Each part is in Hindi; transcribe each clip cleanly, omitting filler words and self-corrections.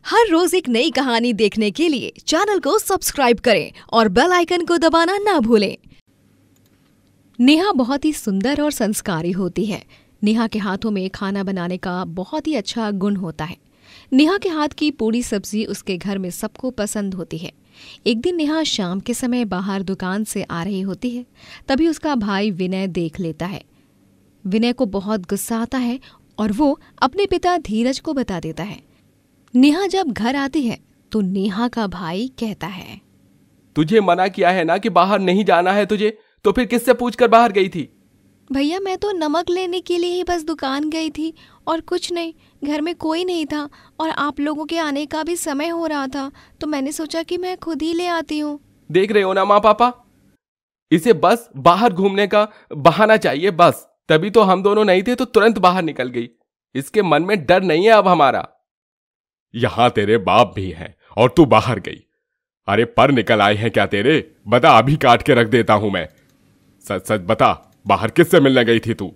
हर रोज एक नई कहानी देखने के लिए चैनल को सब्सक्राइब करें और बेल आइकन को दबाना ना भूलें। नेहा बहुत ही सुंदर और संस्कारी होती है। नेहा के हाथों में खाना बनाने का बहुत ही अच्छा गुण होता है। नेहा के हाथ की पूरी सब्जी उसके घर में सबको पसंद होती है। एक दिन नेहा शाम के समय बाहर दुकान से आ रही होती है, तभी उसका भाई विनय देख लेता है। विनय को बहुत गुस्सा आता है और वो अपने पिता धीरज को बता देता है। नेहा जब घर आती है तो नेहा का भाई कहता है, तुझे मना किया है ना कि बाहर नहीं जाना है तुझे, तो फिर किससे पूछकर बाहर गई थी? भैया मैं तो नमक लेने के लिए ही बस दुकान गई थी और कुछ नहीं। घर में कोई नहीं था और आप लोगों के आने का भी समय हो रहा था, तो मैंने सोचा कि मैं खुद ही ले आती हूँ। देख रहे हो ना माँ पापा, इसे बस बाहर घूमने का बहाना चाहिए बस। तभी तो हम दोनों नहीं थे तो तुरंत बाहर निकल गई। इसके मन में डर नहीं है अब हमारा। यहां तेरे बाप भी हैं और तू बाहर गई। अरे पर निकल आए हैं क्या तेरे? बता, अभी काट के रख देता हूं मैं। सच सच बता, बाहर किससे मिलने गई थी तू?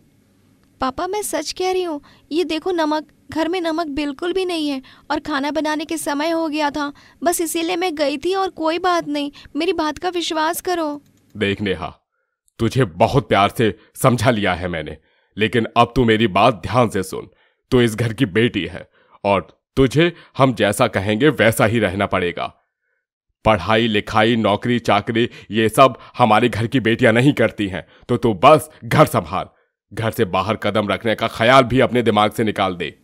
पापा मैं सच कह रही हूँ, ये देखो नमक, घर में नमक बिल्कुल भी नहीं है और खाना बनाने के समय हो गया था, बस इसीलिए मैं गई थी और कोई बात नहीं, मेरी बात का विश्वास करो। देख नेहा, तुझे बहुत प्यार से समझा लिया है मैंने, लेकिन अब तू मेरी बात ध्यान से सुन। तू इस घर की बेटी है और तुझे हम जैसा कहेंगे वैसा ही रहना पड़ेगा। पढ़ाई लिखाई नौकरी चाकरी ये सब हमारे घर की बेटियां नहीं करती हैं, तो तू बस घर संभाल। घर से बाहर कदम रखने का ख्याल भी अपने दिमाग से निकाल दे।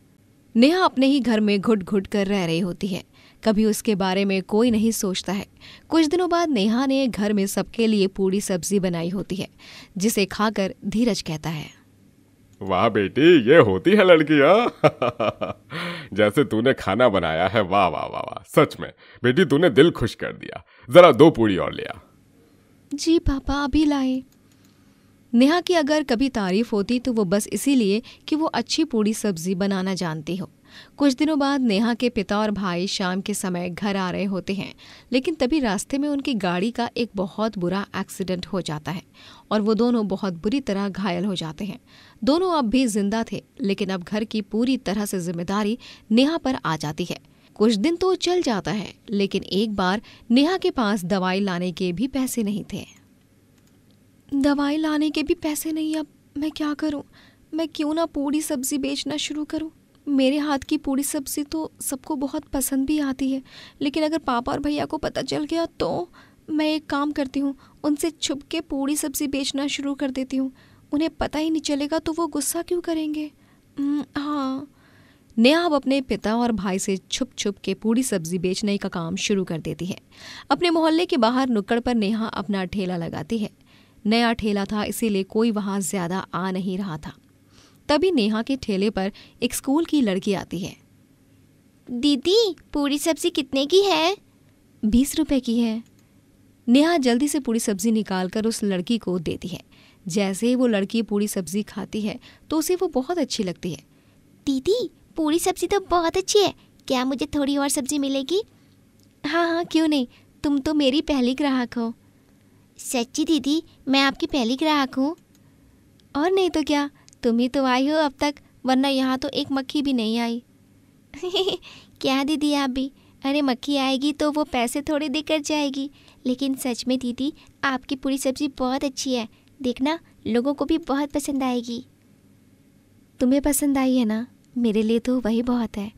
नेहा अपने ही घर में घुट घुट कर रह रही होती है, कभी उसके बारे में कोई नहीं सोचता है। कुछ दिनों बाद नेहा ने घर में सबके लिए पूरी सब्जी बनाई होती है, जिसे खाकर धीरज कहता है, वाह बेटी, ये होती है लड़कियां। जैसे तूने खाना बनाया है, वाह वाह वाह वाह, सच में बेटी तूने दिल खुश कर दिया। जरा 2 पूड़ी और ले आ। जी पापा अभी लाए। नेहा की अगर कभी तारीफ होती तो वो बस इसीलिए कि वो अच्छी पूरी सब्जी बनाना जानती हो। कुछ दिनों बाद नेहा के पिता और भाई शाम के समय घर आ रहे होते हैं, लेकिन तभी रास्ते में उनकी गाड़ी का एक बहुत बुरा एक्सीडेंट हो जाता है और वो दोनों बहुत बुरी तरह घायल हो जाते हैं। दोनों अब भी जिंदा थे, लेकिन अब घर की पूरी तरह से जिम्मेदारी नेहा पर आ जाती है। कुछ दिन तो चल जाता है, लेकिन एक बार नेहा के पास दवाई लाने के भी पैसे नहीं थे। दवाई लाने के भी पैसे नहीं, अब मैं क्या करूं? मैं क्यों ना पूरी सब्जी बेचना शुरू करूं? मेरे हाथ की पूरी सब्जी तो सबको बहुत पसंद भी आती है, लेकिन अगर पापा और भैया को पता चल गया तो मैं एक काम करती हूँ, उनसे छुप के पूरी सब्जी बेचना शुरू कर देती हूँ। उन्हें पता ही नहीं चलेगा तो वो गुस्सा क्यों करेंगे? हाँ। नेहा अब अपने पिता और भाई से छुप छुप के पूरी सब्जी बेचने का काम शुरू कर देती है। अपने मोहल्ले के बाहर नुक्कड़ पर नेहा अपना ठेला लगाती है। नया ठेला था, इसीलिए कोई वहाँ ज्यादा आ नहीं रहा था। तभी नेहा के ठेले पर एक स्कूल की लड़की आती है। दीदी पूरी सब्जी कितने की है? 20 रुपए की है। नेहा जल्दी से पूरी सब्जी निकालकर उस लड़की को देती है। जैसे ही वो लड़की पूरी सब्जी खाती है तो उसे वो बहुत अच्छी लगती है। दीदी पूरी सब्जी तो बहुत अच्छी है, क्या मुझे थोड़ी और सब्जी मिलेगी? हाँ हाँ क्यों नहीं, तुम तो मेरी पहली ग्राहक हो। सच्ची दीदी, मैं आपकी पहली ग्राहक हूँ। और नहीं तो क्या, तुम ही तो आई हो अब तक, वरना यहाँ तो एक मक्खी भी नहीं आई। क्या दीदी आप भी? अरे मक्खी आएगी तो वो पैसे थोड़ी देकर जाएगी, लेकिन सच में दीदी आपकी पूरी सब्जी बहुत अच्छी है, देखना लोगों को भी बहुत पसंद आएगी। तुम्हें पसंद आई है ना, मेरे लिए तो वही बहुत है।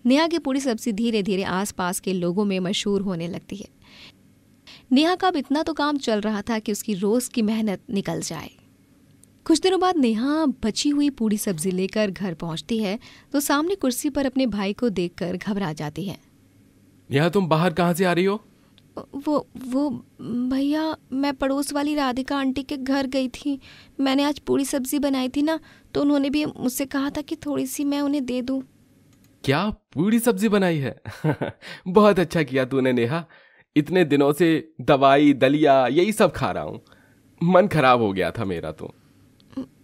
नेहा की पूरी सब्जी धीरे धीरे आसपास के लोगों में मशहूर होने लगती है। नेहा का अब इतना तो काम चल रहा था कि उसकी रोज की मेहनत निकल जाए। कुछ दिनों बाद नेहा बची हुई पूरी सब्जी लेकर घर पहुंचती है तो सामने कुर्सी पर अपने भाई को देखकर घबरा जाती है। नेहा तुम बाहर कहाँ से आ रही हो? वो भैया, मैं पड़ोस वाली राधिका आंटी के घर गई थी। मैंने आज पूरी सब्जी बनाई थी ना, तो उन्होंने भी मुझसे कहा था कि थोड़ी सी मैं उन्हें दे दूं। क्या पूरी सब्जी बनाई है? बहुत अच्छा किया तूने नेहा। इतने दिनों से दवाई दलिया यही सब खा रहा हूँ, मन खराब हो गया था मेरा तो।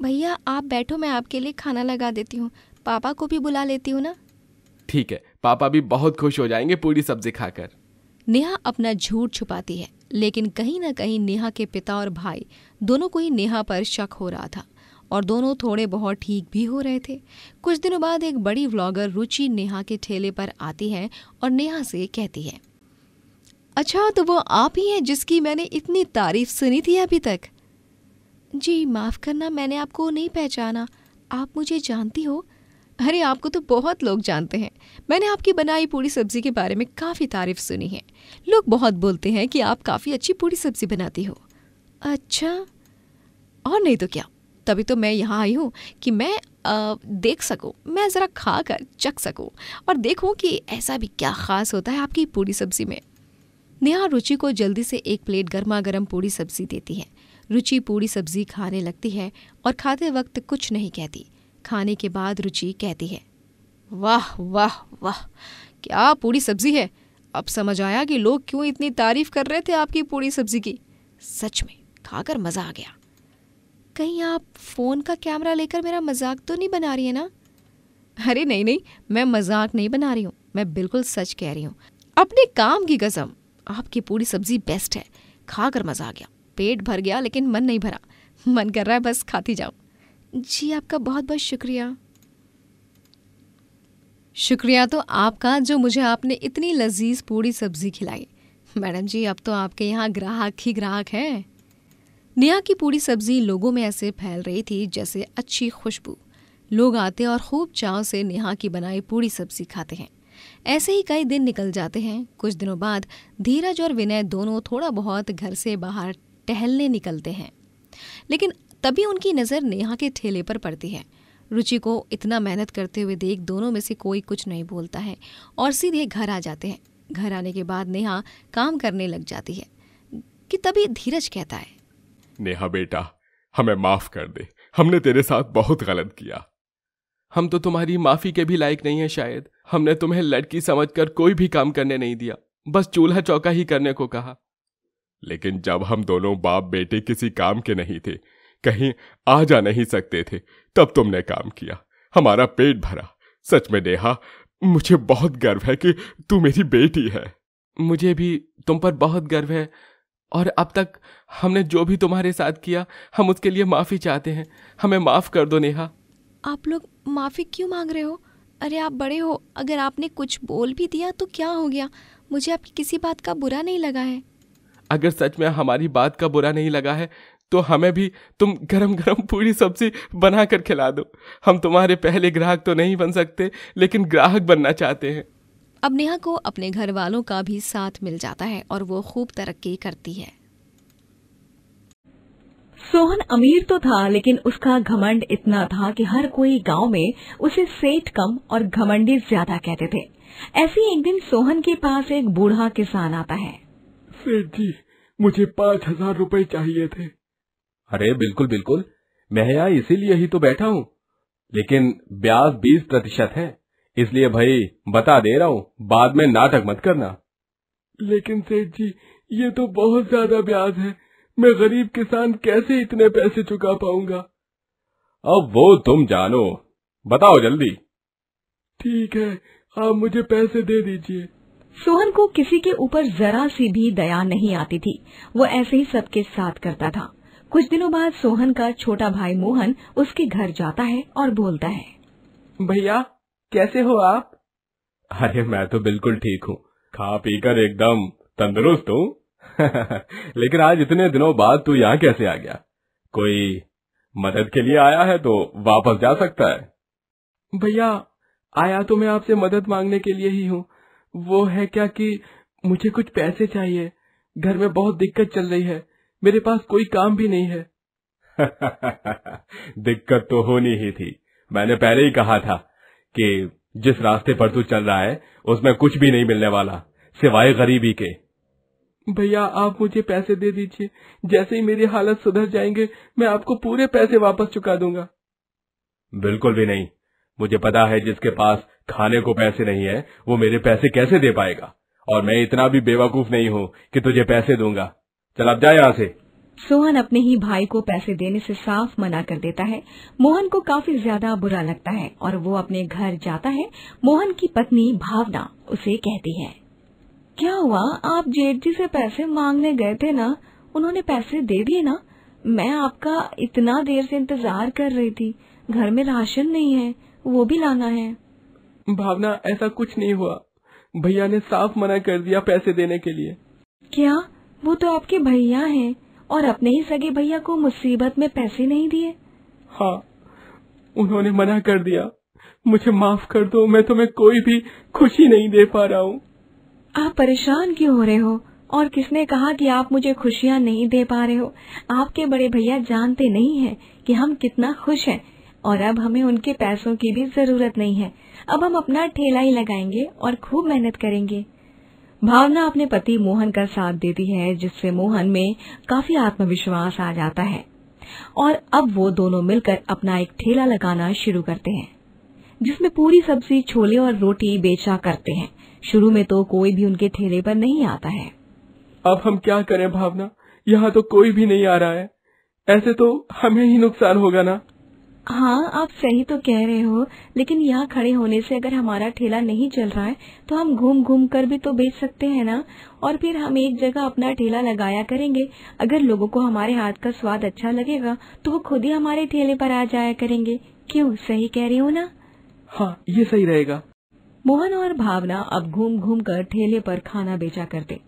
भैया आप बैठो, मैं आपके लिए खाना लगा देती हूँ, पापा को भी बुला लेती हूँ ना। ठीक है, पापा भी बहुत खुश हो जाएंगे पूरी सब्जी खाकर। नेहा अपना झूठ छुपाती है, लेकिन कहीं ना कहीं नेहा के पिता और भाई दोनों को ही नेहा पर शक हो रहा था और दोनों थोड़े बहुत ठीक भी हो रहे थे। कुछ दिनों बाद एक बड़ी व्लॉगर रुचि नेहा के ठेले पर आती है और नेहा से कहती है, अच्छा तो वो आप ही हैं जिसकी मैंने इतनी तारीफ सुनी थी अभी तक? जी माफ़ करना, मैंने आपको नहीं पहचाना। आप मुझे जानती हो? अरे आपको तो बहुत लोग जानते हैं। मैंने आपकी बनाई पूड़ी सब्जी के बारे में काफ़ी तारीफ सुनी है। लोग बहुत बोलते हैं कि आप काफ़ी अच्छी पूड़ी सब्जी बनाती हो। अच्छा, और नहीं तो क्या, तभी तो मैं यहाँ आई हूँ कि मैं देख सकूँ, मैं ज़रा खा कर चख सकूँ और देखूँ कि ऐसा भी क्या ख़ास होता है आपकी पूड़ी सब्जी में। नेहा रुचि को जल्दी से एक प्लेट गर्मा गर्म पूड़ी सब्जी देती है। रुचि पूड़ी सब्जी खाने लगती है और खाते वक्त कुछ नहीं कहती। खाने के बाद रुचि कहती है, वाह वाह वाह, क्या पूड़ी सब्जी है। अब समझ आया कि लोग क्यों इतनी तारीफ कर रहे थे आपकी पूड़ी सब्जी की। सच में खाकर मज़ा आ गया। कहीं आप फ़ोन का कैमरा लेकर मेरा मजाक तो नहीं बना रही है ना? अरे नहीं नहीं, मैं मजाक नहीं बना रही हूँ, मैं बिल्कुल सच कह रही हूँ। अपने काम की कसम, आपकी पूड़ी सब्जी बेस्ट है। खाकर मज़ा आ गया, पेट भर गया लेकिन मन नहीं भरा। मन कर रहा है बस खाती जाऊँ। जी आपका बहुत बहुत शुक्रिया। शुक्रिया तो आपका जो मुझे आपने इतनी लजीज पूड़ी सब्जी खिलाई। मैडम जी अब तो आपके यहाँ ग्राहक ही ग्राहक हैं। नेहा की पूड़ी सब्जी लोगों में ऐसे फैल रही थी जैसे अच्छी खुशबू। लोग आते और खूब चाव से नेहा की बनाई पूड़ी सब्जी खाते हैं। ऐसे ही कई दिन निकल जाते हैं। कुछ दिनों बाद धीरज और विनय दोनों थोड़ा बहुत घर से बाहर टहलने निकलते हैं, लेकिन तभी उनकी नज़र नेहा के ठेले पर पड़ती है। रुचि को इतना मेहनत करते हुए देख दोनों में से कोई कुछ नहीं बोलता है और सीधे घर आ जाते हैं। घर आने के बाद नेहा काम करने लग जाती है कि तभी धीरज कहता है, नेहा बेटा, हमें माफ कर दे, हमने तेरे साथ बहुत गलत किया। हम तो तुम्हारी माफी के भी लायक नहीं है शायद। हमने तुम्हें लड़की समझकर कोई भी काम करने नहीं दिया, बस चूल्हा चौका ही करने को कहा। लेकिन जब हम दोनों बाप बेटे किसी काम के नहीं थे, कहीं आ जा नहीं सकते थे, तब तुमने काम किया, हमारा पेट भरा। सच में नेहा, मुझे बहुत गर्व है कि तू मेरी बेटी है। मुझे भी तुम पर बहुत गर्व है और अब तक हमने जो भी तुम्हारे साथ किया हम उसके लिए माफ़ी चाहते हैं। हमें माफ़ कर दो नेहा। आप लोग माफ़ी क्यों मांग रहे हो? अरे आप बड़े हो, अगर आपने कुछ बोल भी दिया तो क्या हो गया? मुझे आपकी किसी बात का बुरा नहीं लगा है। अगर सच में हमारी बात का बुरा नहीं लगा है तो हमें भी तुम गरम गरम पूरी सब्जी बना कर खिला दो। हम तुम्हारे पहले ग्राहक तो नहीं बन सकते, लेकिन ग्राहक बनना चाहते हैं। अब नेहा को अपने घर वालों का भी साथ मिल जाता है और वो खूब तरक्की करती है। सोहन अमीर तो था, लेकिन उसका घमंड इतना था कि हर कोई गांव में उसे सेठ कम और घमंडी ज्यादा कहते थे। ऐसे एक दिन सोहन के पास एक बूढ़ा किसान आता है। सेठ जी, मुझे 5,000 रुपए चाहिए थे। अरे बिल्कुल बिल्कुल, मैं यहाँ इसीलिए ही तो बैठा हूँ, लेकिन ब्याज 20% है, इसलिए भाई बता दे रहा हूँ, बाद में नाटक मत करना। लेकिन सेठ जी, ये तो बहुत ज्यादा ब्याज है, मैं गरीब किसान कैसे इतने पैसे चुका पाऊंगा? अब वो तुम जानो, बताओ जल्दी। ठीक है, आप मुझे पैसे दे दीजिए। सोहन को किसी के ऊपर जरा सी भी दया नहीं आती थी। वो ऐसे ही सबके साथ करता था। कुछ दिनों बाद सोहन का छोटा भाई मोहन उसके घर जाता है और बोलता है, भैया कैसे हो आप? अरे मैं तो बिल्कुल ठीक हूँ, खा पीकर एकदम तंदुरुस्त हूँ। लेकिन आज इतने दिनों बाद तू यहाँ कैसे आ गया? कोई मदद के लिए आया है तो वापस जा सकता है। भैया, आया तो मैं आपसे मदद मांगने के लिए ही हूँ। वो है क्या कि मुझे कुछ पैसे चाहिए, घर में बहुत दिक्कत चल रही है, मेरे पास कोई काम भी नहीं है। दिक्कत तो होनी ही थी, मैंने पहले ही कहा था कि जिस रास्ते पर तू चल रहा है उसमें कुछ भी नहीं मिलने वाला सिवाय गरीबी के। भैया, आप मुझे पैसे दे दीजिए, जैसे ही मेरी हालत सुधर जाएंगे मैं आपको पूरे पैसे वापस चुका दूंगा। बिल्कुल भी नहीं, मुझे पता है जिसके पास खाने को पैसे नहीं है वो मेरे पैसे कैसे दे पाएगा, और मैं इतना भी बेवकूफ नहीं हूँ कि तुझे पैसे दूंगा। चल अब जा यहाँ से। सोहन अपने ही भाई को पैसे देने से साफ मना कर देता है। मोहन को काफी ज्यादा बुरा लगता है और वो अपने घर जाता है। मोहन की पत्नी भावना उसे कहती है, क्या हुआ, आप जेठ जी से पैसे मांगने गए थे ना, उन्होंने पैसे दे दिए ना? मैं आपका इतना देर से इंतजार कर रही थी। घर में राशन नहीं है, वो भी लाना है। भावना, ऐसा कुछ नहीं हुआ। भैया ने साफ मना कर दिया पैसे देने के लिए। क्या? वो तो आपके भैया हैं और अपने ही सगे भैया को मुसीबत में पैसे नहीं दिए? हाँ, उन्होंने मना कर दिया। मुझे माफ कर दो, मैं तुम्हें कोई भी खुशी नहीं दे पा रहा हूँ। आप परेशान क्यों हो रहे हो? और किसने कहा कि आप मुझे खुशियाँ नहीं दे पा रहे हो? आपके बड़े भैया जानते नहीं हैं कि हम कितना खुश हैं और अब हमें उनके पैसों की भी जरूरत नहीं है। अब हम अपना ठेला ही लगाएंगे और खूब मेहनत करेंगे। भावना अपने पति मोहन का साथ देती है, जिससे मोहन में काफी आत्मविश्वास आ जाता है और अब वो दोनों मिलकर अपना एक ठेला लगाना शुरू करते हैं, जिसमें पूरी सब्जी, छोले और रोटी बेचा करते हैं। शुरू में तो कोई भी उनके ठेले पर नहीं आता है। अब हम क्या करें भावना, यहाँ तो कोई भी नहीं आ रहा है। ऐसे तो हमें ही नुकसान होगा ना। हाँ, आप सही तो कह रहे हो, लेकिन यहाँ खड़े होने से अगर हमारा ठेला नहीं चल रहा है तो हम घूम घूम कर भी तो बेच सकते हैं ना। और फिर हम एक जगह अपना ठेला लगाया करेंगे। अगर लोगों को हमारे हाथ का स्वाद अच्छा लगेगा तो वो खुद ही हमारे ठेले पर आ जाया करेंगे। क्यों, सही कह रही हूँ ना? हाँ, ये सही रहेगा। मोहन और भावना अब घूम घूम कर ठेले पर खाना बेचा करते।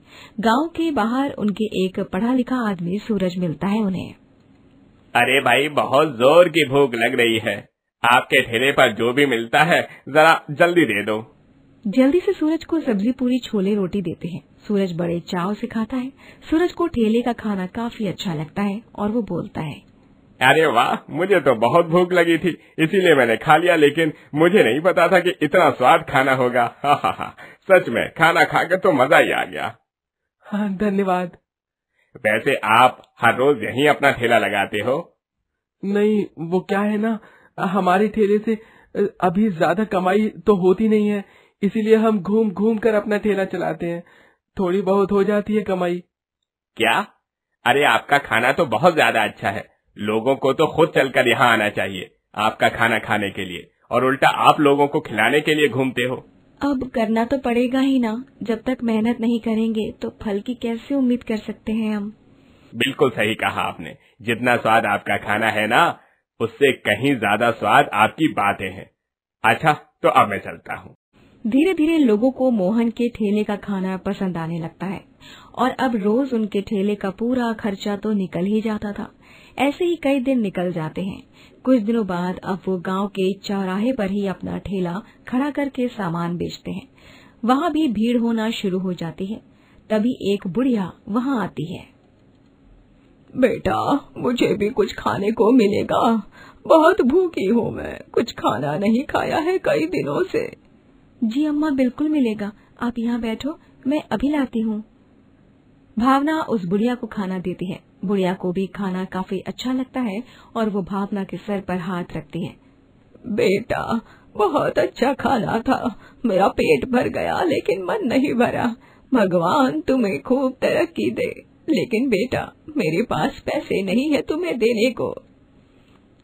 गांव के बाहर उनके एक पढ़ा लिखा आदमी सूरज मिलता है उन्हें। अरे भाई, बहुत जोर की भूख लग रही है। आपके ठेले पर जो भी मिलता है जरा जल्दी दे दो। जल्दी से सूरज को सब्जी, पूरी, छोले, रोटी देते हैं। सूरज बड़े चाव से खाता है। सूरज को ठेले का खाना काफी अच्छा लगता है और वो बोलता है, अरे वाह, मुझे तो बहुत भूख लगी थी, इसीलिए मैंने खा लिया, लेकिन मुझे नहीं पता था कि इतना स्वाद खाना होगा। हा, सच में खाना खाकर तो मजा ही आ गया। हाँ, धन्यवाद। वैसे आप हर रोज यहीं अपना ठेला लगाते हो? नहीं, वो क्या है ना, हमारे ठेले से अभी ज्यादा कमाई तो होती नहीं है, इसीलिए हम घूम घूम कर अपना ठेला चलाते हैं। थोड़ी बहुत हो जाती है कमाई। क्या? अरे आपका खाना तो बहुत ज्यादा अच्छा है। लोगों को तो खुद चलकर यहाँ आना चाहिए आपका खाना खाने के लिए, और उल्टा आप लोगों को खिलाने के लिए घूमते हो। अब करना तो पड़ेगा ही ना। जब तक मेहनत नहीं करेंगे तो फल की कैसे उम्मीद कर सकते हैं हम? बिल्कुल सही कहा आपने। जितना स्वाद आपका खाना है ना, उससे कहीं ज्यादा स्वाद आपकी बातें हैं। अच्छा, तो अब मैं चलता हूँ। धीरे धीरे लोगों को मोहन के ठेले का खाना पसंद आने लगता है और अब रोज उनके ठेले का पूरा खर्चा तो निकल ही जाता था। ऐसे ही कई दिन निकल जाते हैं। कुछ दिनों बाद अब वो गांव के चौराहे पर ही अपना ठेला खड़ा करके सामान बेचते हैं। वहाँ भी भीड़ होना शुरू हो जाती है। तभी एक बुढ़िया वहाँ आती है। बेटा, मुझे भी कुछ खाने को मिलेगा? बहुत भूखी हूँ मैं, कुछ खाना नहीं खाया है कई दिनों से। जी अम्मा, बिल्कुल मिलेगा। आप यहाँ बैठो, मैं अभी लाती हूँ। भावना उस बुढ़िया को खाना देती है। बुढ़िया को भी खाना काफी अच्छा लगता है और वो भावना के सर पर हाथ रखती है। बेटा, बहुत अच्छा खाना था, मेरा पेट भर गया लेकिन मन नहीं भरा। भगवान तुम्हें खूब तरक्की दे। लेकिन बेटा, मेरे पास पैसे नहीं है तुम्हें देने को।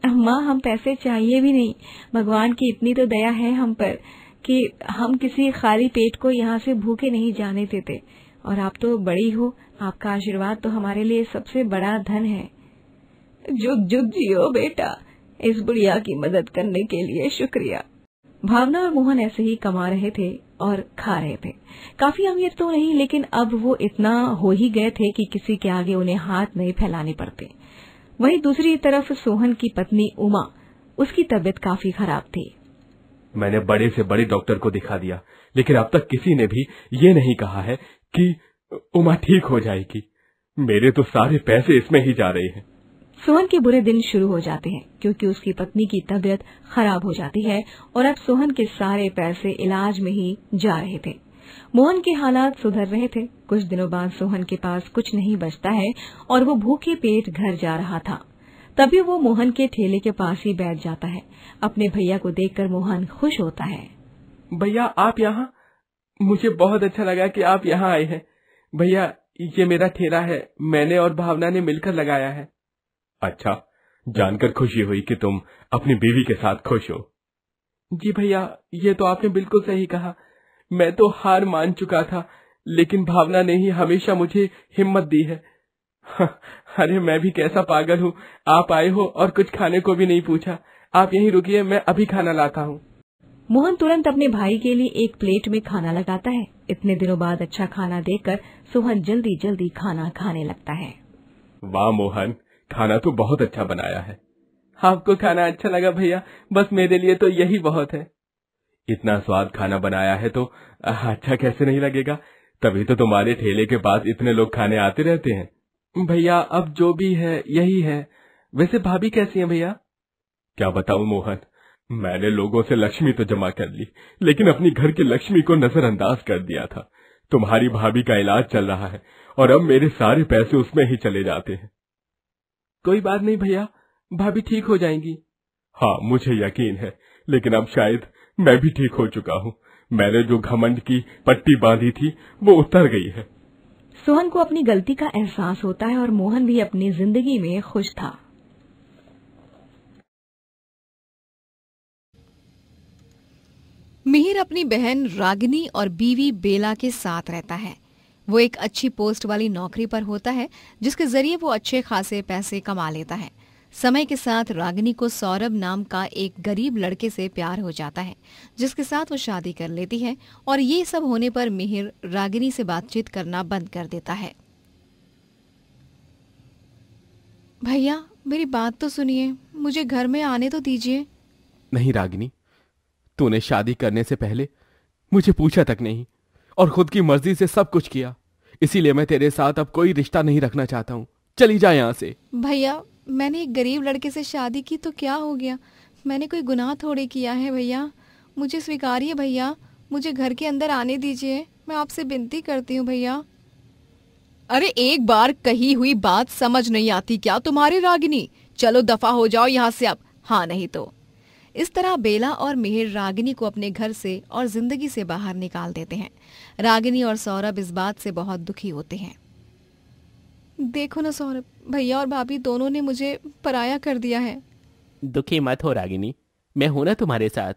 अम्मा, हम पैसे चाहिए भी नहीं। भगवान की इतनी तो दया है हम पर कि हम किसी खाली पेट को यहाँ से भूखे नहीं जाने देते। और आप तो बड़ी हो, आपका आशीर्वाद तो हमारे लिए सबसे बड़ा धन है। जुग जुग जियो बेटा। इस बुढ़िया की मदद करने के लिए शुक्रिया। भावना और मोहन ऐसे ही कमा रहे थे और खा रहे थे। काफी अमीर तो नहीं, लेकिन अब वो इतना हो ही गए थे कि किसी के आगे उन्हें हाथ नहीं फैलाने पड़ते। वहीं दूसरी तरफ सोहन की पत्नी उमा, उसकी तबीयत काफी खराब थी। मैंने बड़े से बड़े डॉक्टर को दिखा दिया, लेकिन अब तक किसी ने भी ये नहीं कहा है कि उमा ठीक हो जाएगी। मेरे तो सारे पैसे इसमें ही जा रहे हैं। सोहन के बुरे दिन शुरू हो जाते हैं क्योंकि उसकी पत्नी की तबीयत खराब हो जाती है और अब सोहन के सारे पैसे इलाज में ही जा रहे थे। मोहन के हालात सुधर रहे थे। कुछ दिनों बाद सोहन के पास कुछ नहीं बचता है और वो भूखे पेट घर जा रहा था। तभी वो मोहन के ठेले के पास ही बैठ जाता है। अपने भैया को देखकर मोहन खुश होता है। भैया, आप यहाँ? मुझे बहुत अच्छा लगा कि आप यहाँ आए हैं। भैया, ये मेरा ठेला है, मैंने और भावना ने मिलकर लगाया है। अच्छा, जानकर खुशी हुई कि तुम अपनी बीवी के साथ खुश हो। जी भैया, ये तो आपने बिल्कुल सही कहा। मैं तो हार मान चुका था, लेकिन भावना ने ही हमेशा मुझे हिम्मत दी है। अरे मैं भी कैसा पागल हूँ, आप आए हो और कुछ खाने को भी नहीं पूछा। आप यहीं रुकिए, मैं अभी खाना लाता हूँ। मोहन तुरंत अपने भाई के लिए एक प्लेट में खाना लगाता है। इतने दिनों बाद अच्छा खाना देखकर सोहन जल्दी जल्दी खाना खाने लगता है। वाह मोहन, खाना तो बहुत अच्छा बनाया है। आपको खाना अच्छा लगा भैया? बस मेरे लिए तो यही बहुत है। इतना स्वाद खाना बनाया है तो अच्छा कैसे नहीं लगेगा? तभी तो तुम्हारे ठेले के पास इतने लोग खाने आते रहते हैं। भैया अब जो भी है यही है। वैसे भाभी कैसी है भैया? क्या बताऊं मोहन, मैंने लोगों से लक्ष्मी तो जमा कर ली, लेकिन अपनी घर की लक्ष्मी को नजरअंदाज कर दिया था। तुम्हारी भाभी का इलाज चल रहा है और अब मेरे सारे पैसे उसमें ही चले जाते हैं। कोई बात नहीं भैया, भाभी ठीक हो जाएंगी। हाँ मुझे यकीन है, लेकिन अब शायद मैं भी ठीक हो चुका हूँ। मैंने जो घमंड की पट्टी बांधी थी वो उतर गई है। सोहन को अपनी गलती का एहसास होता है और मोहन भी अपनी जिंदगी में खुश था। मिहिर अपनी बहन रागिनी और बीवी बेला के साथ रहता है। वो एक अच्छी पोस्ट वाली नौकरी पर होता है, जिसके जरिए वो अच्छे खासे पैसे कमा लेता है। समय के साथ रागिनी को सौरभ नाम का एक गरीब लड़के से प्यार हो जाता है, जिसके साथ वो शादी कर लेती है। और ये सब होने पर मिहिर रागिनी से बातचीत करना बंद कर देता है। भैया मेरी बात तो सुनिए, मुझे घर में आने तो दीजिए। नहीं रागिनी, तूने शादी करने से पहले मुझे पूछा तक नहीं और खुद की मर्जी से सब कुछ किया। इसीलिए मैं तेरे साथ अब कोई रिश्ता नहीं रखना चाहता हूँ। चली जा यहाँ से। भैया मैंने एक गरीब लड़के से शादी की तो क्या हो गया? मैंने कोई गुनाह थोड़े किया है भैया, मुझे स्वीकारिए भैया, मुझे घर के अंदर आने दीजिए, मैं आपसे विनती करती हूँ भैया। अरे एक बार कही हुई बात समझ नहीं आती क्या तुम्हारी रागिनी? चलो दफा हो जाओ यहाँ से अब, हाँ नहीं तो। इस तरह बेला और मिहिर रागिनी को अपने घर से और जिंदगी से बाहर निकाल देते हैं। रागिनी और सौरभ इस बात से बहुत दुखी होते हैं। देखो ना सौरभ, भैया और भाभी दोनों ने मुझे पराया कर दिया है। दुखी मत हो रागिनी, मैं हूं ना तुम्हारे साथ।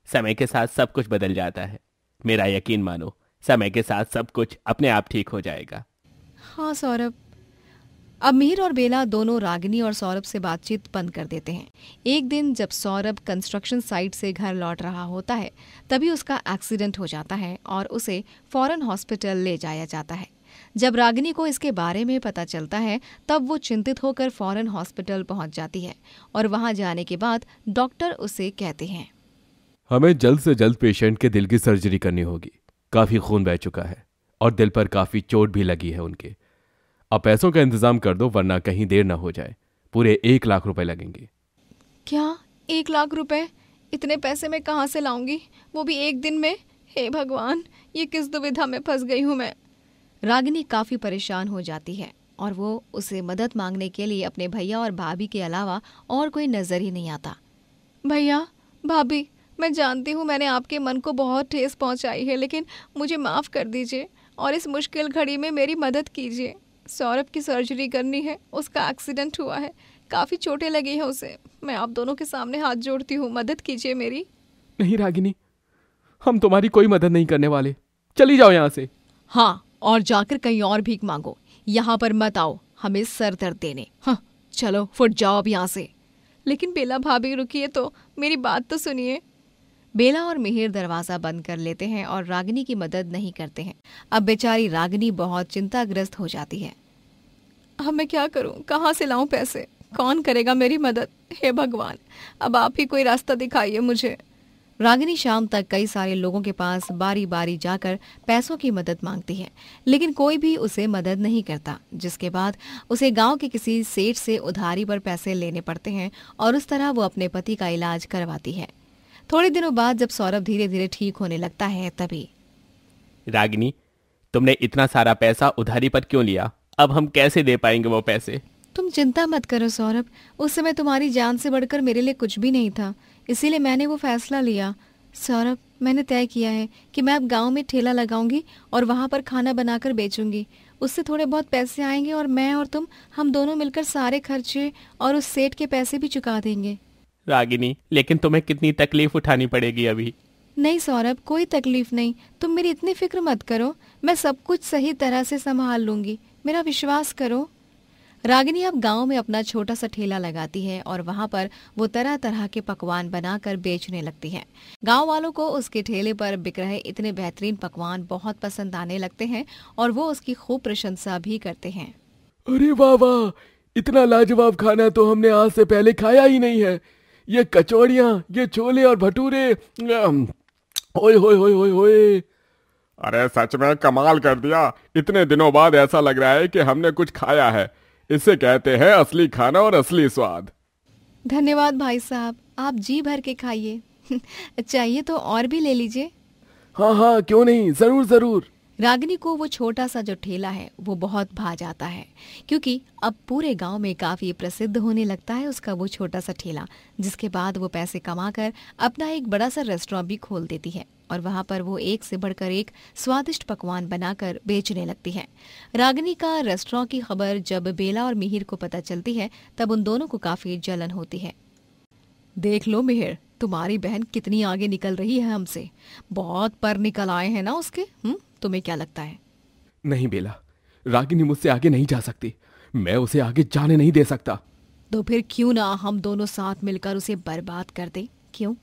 समय के साथ सब कुछ बदल जाता है, मेरा यकीन मानो, समय के साथ सब कुछ अपने आप ठीक हो जाएगा। हाँ सौरभ। अब मिहिर और बेला दोनों रागिनी और सौरभ से बातचीत बंद कर देते हैं। एक दिन जब सौरभ कंस्ट्रक्शन साइट से घर लौट रहा होता है, तभी उसका एक्सीडेंट हो जाता है और उसे फौरन हॉस्पिटल ले जाया जाता है। जब रागिनी को इसके बारे में पता चलता है, तब वो चिंतित होकर फौरन हॉस्पिटल पहुंच जाती है और वहां जाने के बाद डॉक्टर उसे कहते हैं, हमें जल्द से जल्द पेशेंट के दिल की सर्जरी करनी होगी। काफी खून बह चुका है और दिल पर काफी चोट भी लगी है उनके। अब पैसों का इंतजाम कर दो, वरना कहीं देर न हो जाए। पूरे 1 लाख रुपए लगेंगे। क्या 1 लाख रुपए? इतने पैसे मैं कहाँ से लाऊंगी, वो भी एक दिन में? हे भगवान, ये किस दुविधा में फंस गई हूँ मैं। रागिनी काफी परेशान हो जाती है और वो उसे मदद मांगने के लिए अपने भैया और भाभी के अलावा और कोई नजर ही नहीं आता। भैया भाभी, मैं जानती हूँ मैंने आपके मन को बहुत ठेस पहुँचाई है, लेकिन मुझे माफ़ कर दीजिए और इस मुश्किल घड़ी में मेरी मदद कीजिए। सौरभ की सर्जरी करनी है, उसका एक्सीडेंट हुआ है, काफ़ी चोटें लगी हैं उसे। मैं आप दोनों के सामने हाथ जोड़ती हूँ, मदद कीजिए मेरी। नहीं रागिनी, हम तुम्हारी कोई मदद नहीं करने वाले। चली जाओ यहाँ से। हाँ, और जाकर कहीं और भीख मांगो, यहाँ पर मत आओ हमें सर दर्द देने। हाँ चलो फुट जाओ अब यहाँ से। लेकिन बेला भाभी रुकिए तो, मेरी बात तो सुनिए। बेला और मिहिर दरवाजा बंद कर लेते हैं और रागिनी की मदद नहीं करते हैं। अब बेचारी रागिनी बहुत चिंताग्रस्त हो जाती है। अब मैं क्या करूं, कहाँ से लाऊं पैसे, कौन करेगा मेरी मदद? हे भगवान, अब आप ही कोई रास्ता दिखाइए मुझे। रागिनी शाम तक कई सारे लोगों के पास बारी बारी जाकर पैसों की मदद मांगती है, लेकिन कोई भी उसे मदद नहीं करता। जिसके बाद उसे गांव के किसी सेठ से उधारी पर पैसे लेने पड़ते हैं और उस तरह वो अपने पति का इलाज करवाती है। थोड़े दिनों बाद जब सौरभ धीरे धीरे ठीक होने लगता है, तभी रागिनी, तुमने इतना सारा पैसा उधारी पर क्यों लिया? अब हम कैसे दे पाएंगे वो पैसे? तुम चिंता मत करो सौरभ, उस समय तुम्हारी जान से बढ़कर मेरे लिए कुछ भी नहीं था, इसीलिए मैंने वो फैसला लिया। सौरभ, मैंने तय किया है कि मैं अब गांव में ठेला लगाऊंगी और वहां पर खाना बनाकर बेचूंगी। उससे थोड़े बहुत पैसे आएंगे और मैं और तुम, हम दोनों मिलकर सारे खर्चे और उस सेठ के पैसे भी चुका देंगे। रागिनी, लेकिन तुम्हें कितनी तकलीफ उठानी पड़ेगी अभी। नहीं सौरभ, कोई तकलीफ नहीं, तुम मेरी इतनी फिक्र मत करो, मैं सब कुछ सही तरह से संभाल लूंगी, मेरा विश्वास करो। रागिनी अब गांव में अपना छोटा सा ठेला लगाती है और वहां पर वो तरह तरह के पकवान बनाकर बेचने लगती है। गांव वालों को उसके ठेले पर बिक रहे इतने बेहतरीन पकवान बहुत पसंद आने लगते हैं और वो उसकी खूब प्रशंसा भी करते हैं। अरे वाह वाह, इतना लाजवाब खाना तो हमने आज से पहले खाया ही नहीं है। ये कचौड़ियाँ, ये छोले और भटूरे, ओए होए होए होए होए। अरे सच में कमाल कर दिया। इतने दिनों बाद ऐसा लग रहा है कि हमने कुछ खाया है। इसे कहते हैं असली खाना और असली स्वाद। धन्यवाद भाई साहब, आप जी भर के खाइए। चाहिए तो और भी ले लीजिए। हाँ हाँ, क्यों नहीं, जरूर जरूर। रागिनी को वो छोटा सा जो ठेला है वो बहुत भा जाता है, क्योंकि अब पूरे गांव में काफी प्रसिद्ध होने लगता है उसका वो छोटा सा ठेला, जिसके बाद वो पैसे कमाकर अपना एक बड़ा सा रेस्टोरेंट भी खोल देती है और वहां पर वो एक से बढ़कर एक स्वादिष्ट पकवान बनाकर बेचने लगती है। रागिनी का रेस्टोरेंट की खबर जब बेला और मिहिर को पता चलती है तब उन दोनों को काफी जलन होती है। देख लो मिहिर, तुम्हारी बहन कितनी आगे निकल रही है हमसे। बहुत पर निकल आए हैं ना उसके। तुम्हें क्या लगता है? नहीं बेला, रागिनी मुझसे आगे नहीं जा सकती। मैं उसे आगे जाने नहीं दे सकता। तो फिर क्यों ना हम दोनों साथ मिलकर उसे बर्बाद कर दे? क्यों?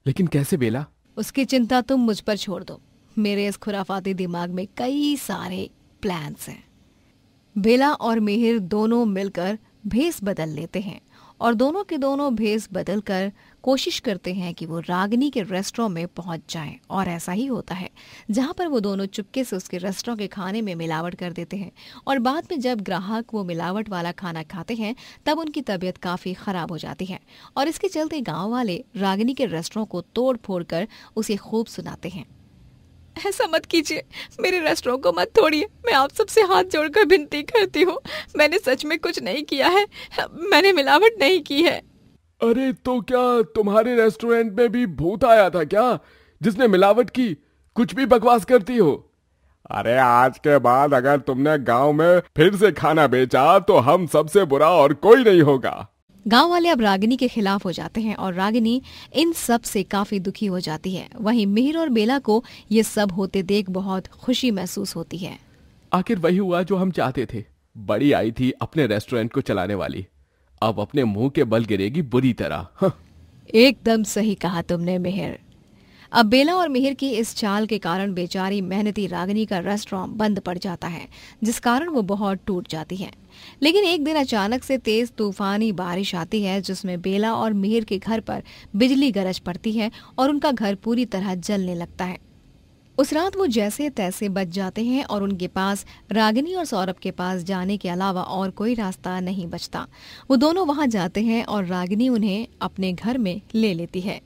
लेकिन कैसे बेला? उसकी चिंता तुम मुझ पर छोड़ दो। मेरे इस खुराफाती दिमाग में कई सारे प्लान्स हैं। बेला और मिहिर दोनों मिलकर भेस बदल लेते हैं और दोनों के दोनों भेस बदलकर कोशिश करते हैं कि वो रागिनी के रेस्टोरेंट में पहुंच जाएं। और ऐसा ही होता है, जहां पर वो दोनों चुपके से उसके रेस्टोरेंट के खाने में मिलावट कर देते हैं और बाद में जब ग्राहक वो मिलावट वाला खाना खाते हैं तब उनकी तबीयत काफी खराब हो जाती है और इसके चलते गांव वाले रागिनी के रेस्टोरेंट को तोड़ फोड़ कर उसे खूब सुनाते हैं। ऐसा मत कीजिए, मेरे रेस्टोरेंट को मत तोड़िए। मैं आप सबसे हाथ जोड़कर विनती करती हूँ। मैंने सच में कुछ नहीं किया है, मैंने मिलावट नहीं की है। अरे तो क्या तुम्हारे रेस्टोरेंट में भी भूत आया था क्या, जिसने मिलावट की? कुछ भी बकवास करती हो। अरे आज के बाद अगर तुमने गांव में फिर से खाना बेचा तो हम सबसे बुरा और कोई नहीं होगा। गांव वाले अब रागिनी के खिलाफ हो जाते हैं और रागिनी इन सब से काफी दुखी हो जाती है। वहीं मिहिर और बेला को ये सब होते देख बहुत खुशी महसूस होती है। आखिर वही हुआ जो हम चाहते थे। बड़ी आई थी अपने रेस्टोरेंट को चलाने वाली, अब अपने मुंह के बल गिरेगी बुरी तरह। एकदम सही कहा तुमने मिहिर। अब बेला और मिहिर की इस चाल के कारण बेचारी मेहनती रागिनी का रेस्टोरेंट बंद पड़ जाता है, जिस कारण वो बहुत टूट जाती है। लेकिन एक दिन अचानक से तेज तूफानी बारिश आती है, जिसमें बेला और मिहिर के घर पर बिजली गरज पड़ती है और उनका घर पूरी तरह जलने लगता है। उस रात वो जैसे तैसे बच जाते हैं और उनके पास रागिनी और सौरभ के पास जाने के अलावा और कोई रास्ता नहीं बचता। वो दोनों वहां जाते हैं और रागिनी उन्हें अपने घर में ले लेती है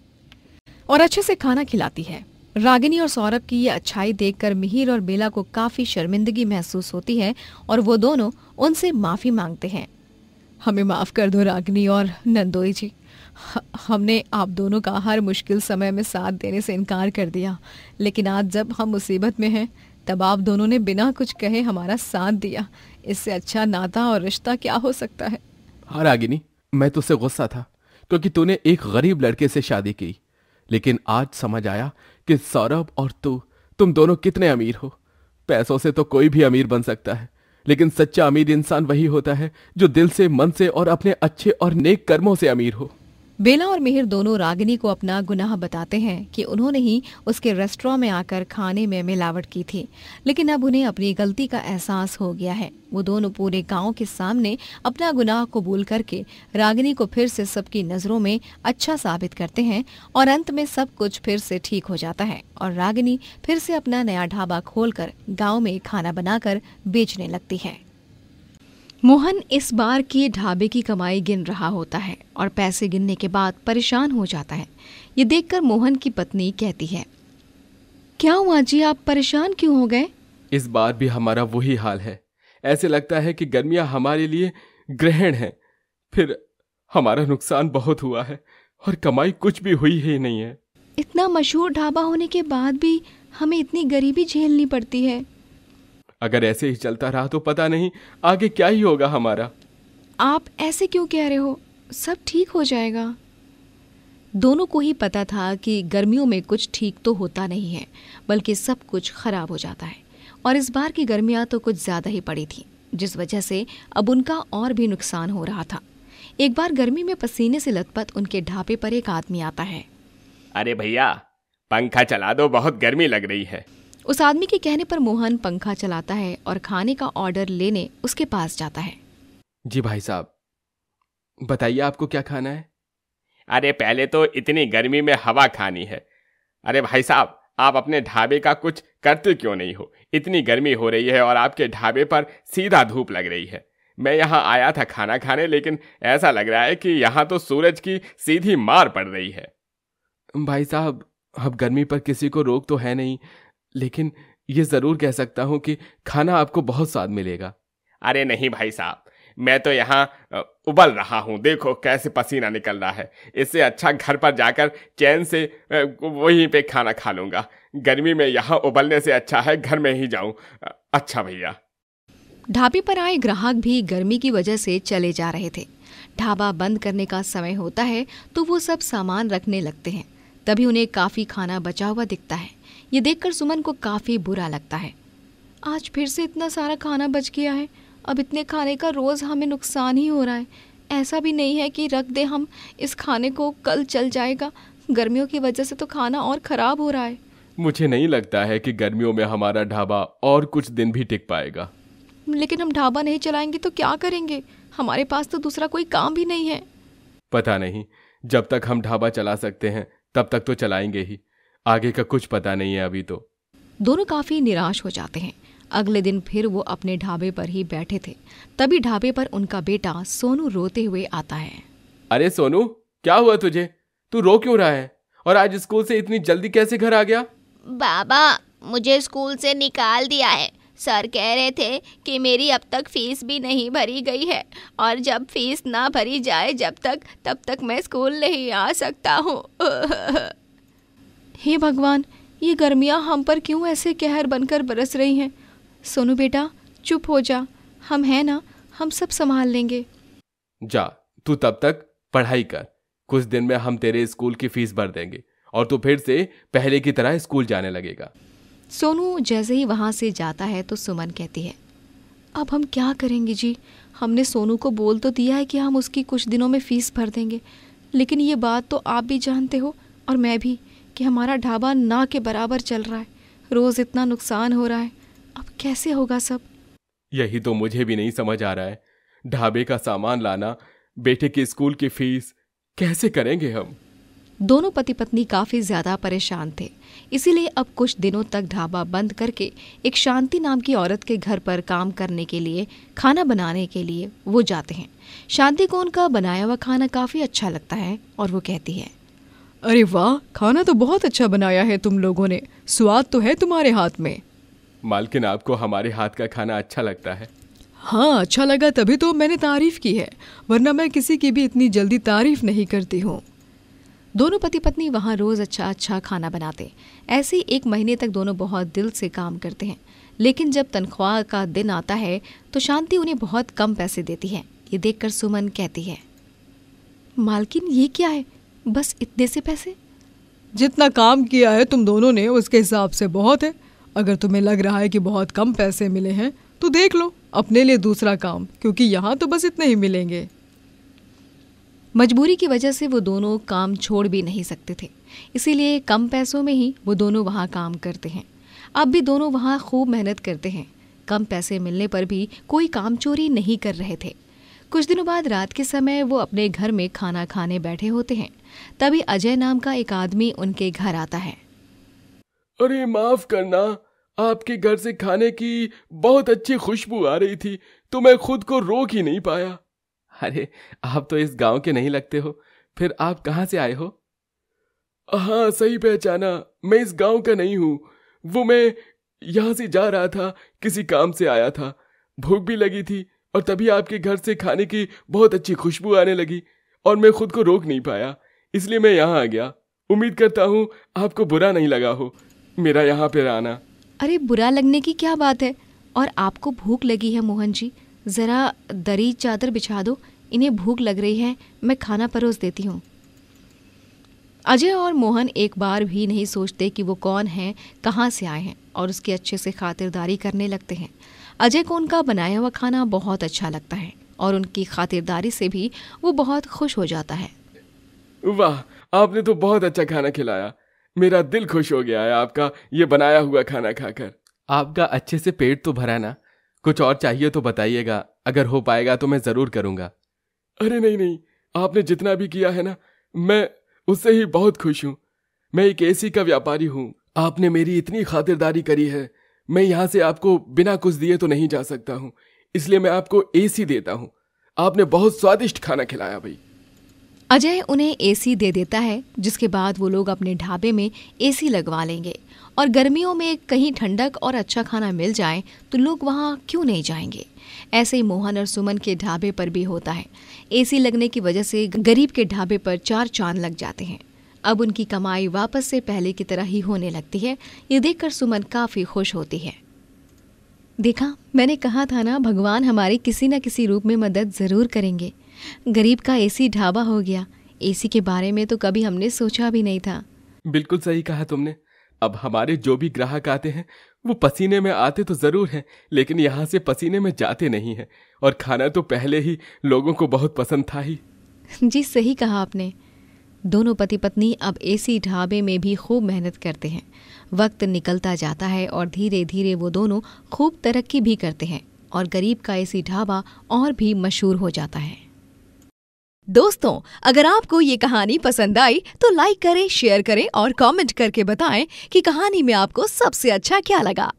और अच्छे से खाना खिलाती है। रागिनी और सौरभ की ये अच्छाई देखकर मिहिर और बेला को काफी शर्मिंदगी महसूस होती है और वो दोनों उनसे माफी मांगते हैं। हमें माफ कर दो रागिनी और नंदोई जी, हमने आप दोनों का हर मुश्किल समय में साथ देने से इनकार कर दिया, लेकिन आज जब हम मुसीबत में हैं तब आप दोनों ने बिना कुछ कहे हमारा साथ दिया। इससे अच्छा नाता और रिश्ता क्या हो सकता है? हाँ रागिनी, मैं तुझसे गुस्सा था क्योंकि तूने एक गरीब लड़के से शादी की, लेकिन आज समझ आया कि सौरभ और तुम दोनों कितने अमीर हो। पैसों से तो कोई भी अमीर बन सकता है, लेकिन सच्चा अमीर इंसान वही होता है जो दिल से, मन से और अपने अच्छे और नेक कर्मों से अमीर हो। बेला और मिहिर दोनों रागिनी को अपना गुनाह बताते हैं कि उन्होंने ही उसके रेस्टोरेंट में आकर खाने में मिलावट की थी, लेकिन अब उन्हें अपनी गलती का एहसास हो गया है। वो दोनों पूरे गांव के सामने अपना गुनाह कबूल करके रागिनी को फिर से सबकी नजरों में अच्छा साबित करते हैं और अंत में सब कुछ फिर से ठीक हो जाता है और रागिनी फिर से अपना नया ढाबा खोलकर गाँव में खाना बनाकर बेचने लगती है। मोहन इस बार की ढाबे की कमाई गिन रहा होता है और पैसे गिनने के बाद परेशान हो जाता है। ये देखकर मोहन की पत्नी कहती है, क्या हुआ जी, आप परेशान क्यों हो गए? इस बार भी हमारा वही हाल है। ऐसे लगता है कि गर्मियां हमारे लिए ग्रहण है। फिर हमारा नुकसान बहुत हुआ है और कमाई कुछ भी हुई ही नहीं है। इतना मशहूर ढाबा होने के बाद भी हमें इतनी गरीबी झेलनी पड़ती है। अगर ऐसे ही चलता रहा तो पता नहीं आगे क्या ही होगा हमारा। आप ऐसे क्यों कह रहे हो? सब ठीक हो जाएगा। दोनों को ही पता था कि गर्मियों में कुछ ठीक तो होता नहीं है, बल्कि सब कुछ खराब हो जाता है और इस बार की गर्मियां तो कुछ ज्यादा ही पड़ी थी। जिस वजह से अब उनका और भी नुकसान हो रहा था। एक बार गर्मी में पसीने से लथपथ उनके ढाबे पर एक आदमी आता है। अरे भैया, पंखा चला दो, बहुत गर्मी लग रही है। उस आदमी के कहने पर मोहन पंखा चलाता है और खाने का ऑर्डर लेने उसके पास जाता है। जी भाई साहब, बताइए आपको क्या खाना है? अरे पहले तो इतनी गर्मी में हवा खानी है। अरे भाई साहब, आप अपने ढाबे का कुछ करते क्यों नहीं हो? इतनी गर्मी हो रही है और आपके ढाबे पर सीधा धूप लग रही है। मैं यहाँ आया था खाना खाने, लेकिन ऐसा लग रहा है कि यहाँ तो सूरज की सीधी मार पड़ रही है। भाई साहब, अब गर्मी पर किसी को रोक तो है नहीं, लेकिन ये जरूर कह सकता हूँ कि खाना आपको बहुत स्वाद मिलेगा। अरे नहीं भाई साहब, मैं तो यहाँ उबल रहा हूँ, देखो कैसे पसीना निकल रहा है। इससे अच्छा घर पर जाकर चैन से वहीं पे खाना खा लूँगा। गर्मी में यहाँ उबलने से अच्छा है घर में ही जाऊँ। अच्छा भैया। ढाबे पर आए ग्राहक भी गर्मी की वजह से चले जा रहे थे। ढाबा बंद करने का समय होता है तो वो सब सामान रखने लगते हैं। तभी उन्हें काफ़ी खाना बचा हुआ दिखता है। ये देखकर सुमन को काफ़ी बुरा लगता है। आज फिर से इतना सारा खाना बच गया है। अब इतने खाने का रोज़ हमें नुकसान ही हो रहा है। ऐसा भी नहीं है कि रख दे हम इस खाने को, कल चल जाएगा। गर्मियों की वजह से तो खाना और ख़राब हो रहा है। मुझे नहीं लगता है कि गर्मियों में हमारा ढाबा और कुछ दिन भी टिक पाएगा। लेकिन हम ढाबा नहीं चलाएंगे तो क्या करेंगे? हमारे पास तो दूसरा कोई काम भी नहीं है। पता नहीं, जब तक हम ढाबा चला सकते हैं तब तक तो चलाएंगे ही। आगे का कुछ पता नहीं है अभी तो। दोनों काफ़ी निराश हो जाते हैं। अगले दिन फिर वो अपने ढाबे पर ही बैठे थे। तभी ढाबे पर उनका बेटा सोनू रोते हुए आता है। अरे सोनू, क्या हुआ तुझे? तू रो क्यों रहा है? और आज स्कूल से इतनी जल्दी कैसे घर आ गया? बाबा, मुझे स्कूल से निकाल दिया है। सर कह रहे थे कि मेरी अब तक फीस भी नहीं भरी गई है और जब फीस ना भरी जाए तब तक मैं स्कूल नहीं आ सकता हूँ। हे भगवान, ये गर्मियाँ हम पर क्यों ऐसे कहर बनकर बरस रही हैं? सोनू बेटा, चुप हो जा, हम हैं ना, हम सब संभाल लेंगे। जा, तू तब तक पढ़ाई कर। कुछ दिन में हम तेरे स्कूल की फीस भर देंगे और तू फिर से पहले की तरह स्कूल जाने लगेगा। सोनू जैसे ही वहाँ से जाता है तो सुमन कहती है, अब हम क्या करेंगे जी? हमने सोनू को बोल तो दिया है कि हम उसकी कुछ दिनों में फ़ीस भर देंगे, लेकिन ये बात तो आप भी जानते हो और मैं भी कि हमारा ढाबा ना के बराबर चल रहा है। रोज़ इतना नुकसान हो रहा है, अब कैसे होगा सब? यही तो मुझे भी नहीं समझ आ रहा है। ढाबे का सामान लाना, बेटे की स्कूल की फीस कैसे करेंगे हम? दोनों पति पत्नी काफ़ी ज़्यादा परेशान थे। इसीलिए अब कुछ दिनों तक ढाबा बंद करके एक शांति नाम की औरत के घर पर काम करने के लिए, खाना बनाने के लिए वो जाते हैं। शांति को उनका बनाया हुआ खाना काफ़ी अच्छा लगता है और वो कहती है, अरे वाह, खाना तो बहुत अच्छा बनाया है तुम लोगों ने। स्वाद तो है तुम्हारे हाथ में। मालकिन, आपको हमारे हाथ का खाना अच्छा लगता है? हाँ, अच्छा लगा तभी तो मैंने तारीफ की है, वरना मैं किसी की भी इतनी जल्दी तारीफ नहीं करती हूँ। दोनों पति पत्नी वहाँ रोज़ अच्छा खाना बनाते। ऐसे ही 1 महीने तक दोनों बहुत दिल से काम करते हैं। लेकिन जब तनख्वाह का दिन आता है तो शांति उन्हें बहुत कम पैसे देती है। ये देखकर सुमन कहती है, मालकिन ये क्या है, बस इतने से पैसे? जितना काम किया है तुम दोनों ने उसके हिसाब से बहुत है। अगर तुम्हें लग रहा है कि बहुत कम पैसे मिले हैं तो देख लो अपने लिए दूसरा काम, क्योंकि यहाँ तो बस इतने ही मिलेंगे। मजबूरी की वजह से वो दोनों काम छोड़ भी नहीं सकते थे, इसीलिए कम पैसों में ही वो दोनों वहाँ काम करते हैं। अब भी दोनों वहाँ खूब मेहनत करते हैं। कम पैसे मिलने पर भी कोई काम चोरी नहीं कर रहे थे। कुछ दिनों बाद रात के समय वो अपने घर में खाना खाने बैठे होते हैं। तभी अजय नाम का एक आदमी उनके घर आता है। अरे माफ करना, आपके घर से खाने की बहुत अच्छी खुशबू आ रही थी तो मैं खुद को रोक ही नहीं पाया। अरे, आप तो इस गांव के नहीं लगते हो, फिर आप कहाँ से आए हो? हाँ, सही पहचाना, मैं इस गांव का नहीं हूँ। वो मैं यहाँ से जा रहा था, किसी काम से आया था। भूख भी लगी थी और तभी आपके घर से खाने की बहुत अच्छी खुशबू आने लगी और मैं खुद को रोक नहीं पाया, इसलिए मैं यहाँ आ गया। उम्मीद करता हूँ आपको बुरा नहीं लगा हो मेरा यहाँ पे आना। अरे, बुरा लगने की क्या बात है? और आपको भूख लगी है मोहन जी, ज़रा दरी चादर बिछा दो, इन्हें भूख लग रही है, मैं खाना परोस देती हूँ। अजय और मोहन एक बार भी नहीं सोचते कि वो कौन है, कहाँ से आए हैं, और उसकी अच्छे से खातिरदारी करने लगते हैं। अजय को उनका बनाया हुआ खाना बहुत अच्छा लगता है और उनकी खातिरदारी से भी वो बहुत खुश हो जाता है। वाह, आपने तो बहुत अच्छा खाना खिलाया। मेरा दिल खुश हो गया है आपका ये बनाया हुआ खाना खाकर। आपका अच्छे से पेट तो भरा ना? कुछ और चाहिए तो बताइएगा, अगर हो पाएगा तो मैं जरूर करूंगा। अरे नहीं नहीं, आपने जितना भी किया है ना, मैं उससे ही बहुत खुश हूँ। मैं एक एसी का व्यापारी हूँ। आपने मेरी इतनी खातिरदारी करी है, मैं यहाँ से आपको बिना कुछ दिए तो नहीं जा सकता हूँ, इसलिए मैं आपको एसी देता हूँ। आपने बहुत स्वादिष्ट खाना खिलाया भाई। अजय उन्हें एसी दे देता है, जिसके बाद वो लोग अपने ढाबे में एसी लगवा लेंगे। और गर्मियों में कहीं ठंडक और अच्छा खाना मिल जाए तो लोग वहाँ क्यों नहीं जाएंगे। ऐसे ही मोहन और सुमन के ढाबे पर भी होता है। एसी लगने की वजह से गरीब के ढाबे पर 4 चांद लग जाते हैं। अब उनकी कमाई वापस से पहले की तरह ही होने लगती है। ये देखकर सुमन काफी खुश होती है। देखा, मैंने कहा था ना, भगवान हमारी किसी न किसी रूप में मदद जरूर करेंगे। गरीब का एसी ढाबा हो गया। एसी के बारे में तो कभी हमने सोचा भी नहीं था। बिल्कुल सही कहा तुमने। अब हमारे जो भी ग्राहक आते हैं वो पसीने में आते तो जरूर हैं, लेकिन यहाँ से पसीने में जाते नहीं हैं। और खाना तो पहले ही लोगों को बहुत पसंद था ही। जी सही कहा आपने। दोनों पति पत्नी अब एसी ढाबे में भी खूब मेहनत करते हैं। वक्त निकलता जाता है और धीरे धीरे वो दोनों खूब तरक्की भी करते हैं और गरीब का एसी ढाबा और भी मशहूर हो जाता है। दोस्तों, अगर आपको ये कहानी पसंद आई तो लाइक करें, शेयर करें और कमेंट करके बताएं कि कहानी में आपको सबसे अच्छा क्या लगा।